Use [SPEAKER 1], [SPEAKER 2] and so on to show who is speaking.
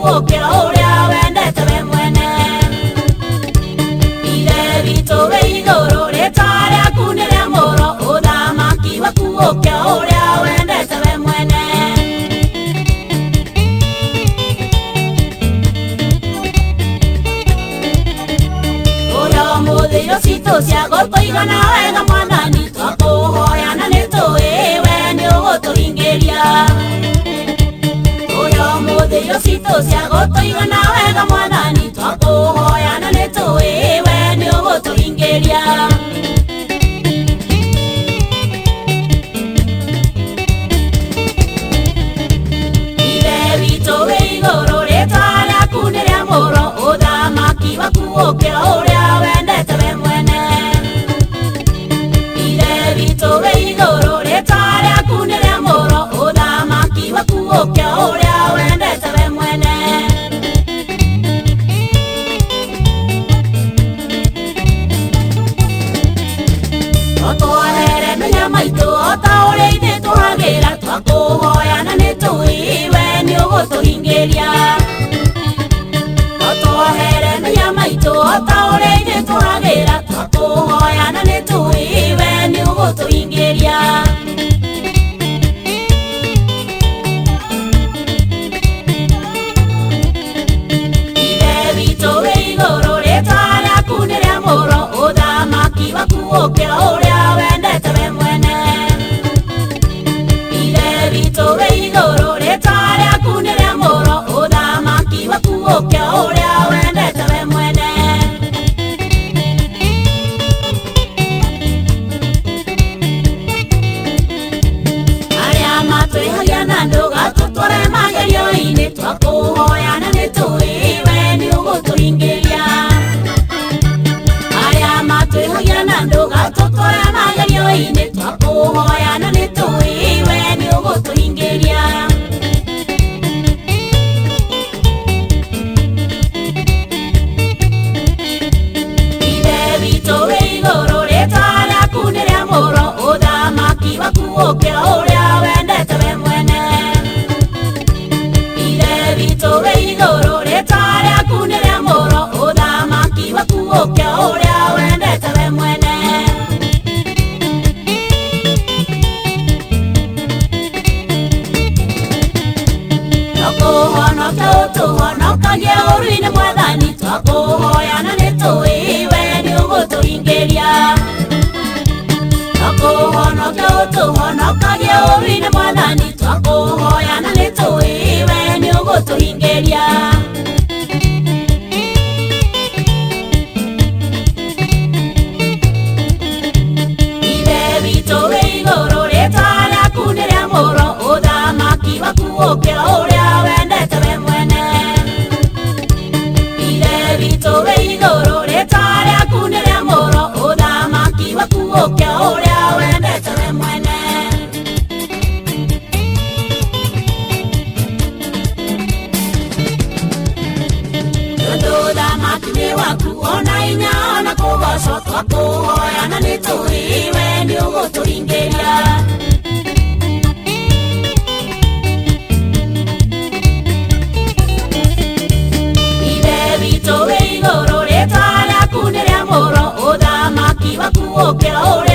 [SPEAKER 1] gũkĩra ũrĩa wendete we mwene. Ithe witũ wĩ igũrũ, rĩĩtwa rĩaku nĩ rĩamũrwo, ũthamaki waku gũkĩra ũrĩa wendete we mwene. Ũrĩa ũmũthĩ irio citũ cia gũtũigana wega Mwathani, twakũhoya na nĩtũĩ we nĩũgũtũhingĩria. Ũrĩa ũmũthĩ irio citũ cia gũtũigana wega Mwathani, twakũhoya na nĩtũĩ we nĩũgũtũhingĩria. Ithe witũ wĩ igũrũ, rĩĩtwa rĩaku nĩ rĩamũrwo, ũthamaki waku gũkĩra ũrĩa wendete we mwene. Ithe witũ wĩ igũrũ, rĩĩtwa rĩaku nĩ rĩamũrwo, ũthamaki waku gũkĩra ũrĩa wendete we mwene. Tũtũhere menya maitũ o ta ũrĩa ithuĩ tũhagĩra, twakũhoya na nĩtũĩ we nĩũgũtũhingĩria. Tũtũhere menya maitũ o ta ũrĩa ithuĩ tũhagĩra, twakũhoya na nĩtũĩ we nĩũgũtũhingĩria. Ithe witũ wĩ igũrũ, rĩĩtwa rĩaku nĩ rĩamũrwo, ũthamaki waku gũkĩra ũrĩa wendete we mwene. Ithe witũ wĩ igũrũ, rĩĩtwa rĩaku nĩ rĩamũrwo, ũthamaki waku gũkĩra ũrĩa wendete we mwene. Arĩa matwĩhagia na ndũgatũtware magerio-inĩ, twakũhoya na nĩtũĩ we nĩũgũtũhingĩria. Arĩa matwĩhagia na ndũgatũtware magerio-inĩ, twakũhoya na nĩtũĩ we nĩũgũtũhingĩria. Ithe witũ wĩ igũrũ, rĩĩtwa rĩaku nĩ rĩamũrwo, ũthamaki waku gũkĩra ũrĩa wendete we mwene. Ithe witũ wĩ igũrũ, rĩĩtwa rĩaku nĩ rĩamũrwo, ũthamaki waku gũkĩra ũrĩa wendete we mwene. Twakũhonokia ũtũhonokagie ũũru-inĩ Mwathani, twakũhoya na nĩtũĩ we nĩũgũtũhingĩria. Twakũhonokia ũtũhonokagie ũũru-inĩ Mwathani, twakũhoya na nĩtũĩ we nĩũgũtũhingĩria. Ithe witũ wĩ igũrũ, rĩĩtwa rĩaku nĩ rĩamũrwo, ũthamaki waku gũkĩra ũrĩa wendete we mwene. Ithe witũ wĩ igũrũ, rĩĩtwa rĩaku nĩ rĩamũrwo, ũthamaki waku gũkĩra ũrĩa wendete we mwene. Tondũ ũthamaki nĩ waku, ona hinya ona kũgocwo, twakũhoya na nĩtũĩ we nĩũgũtũhingĩria. Ithe witũ wĩ igũrũ, rĩĩtwa rĩaku nĩ rĩamũrwo, ũthamaki waku gũkĩra ũrĩa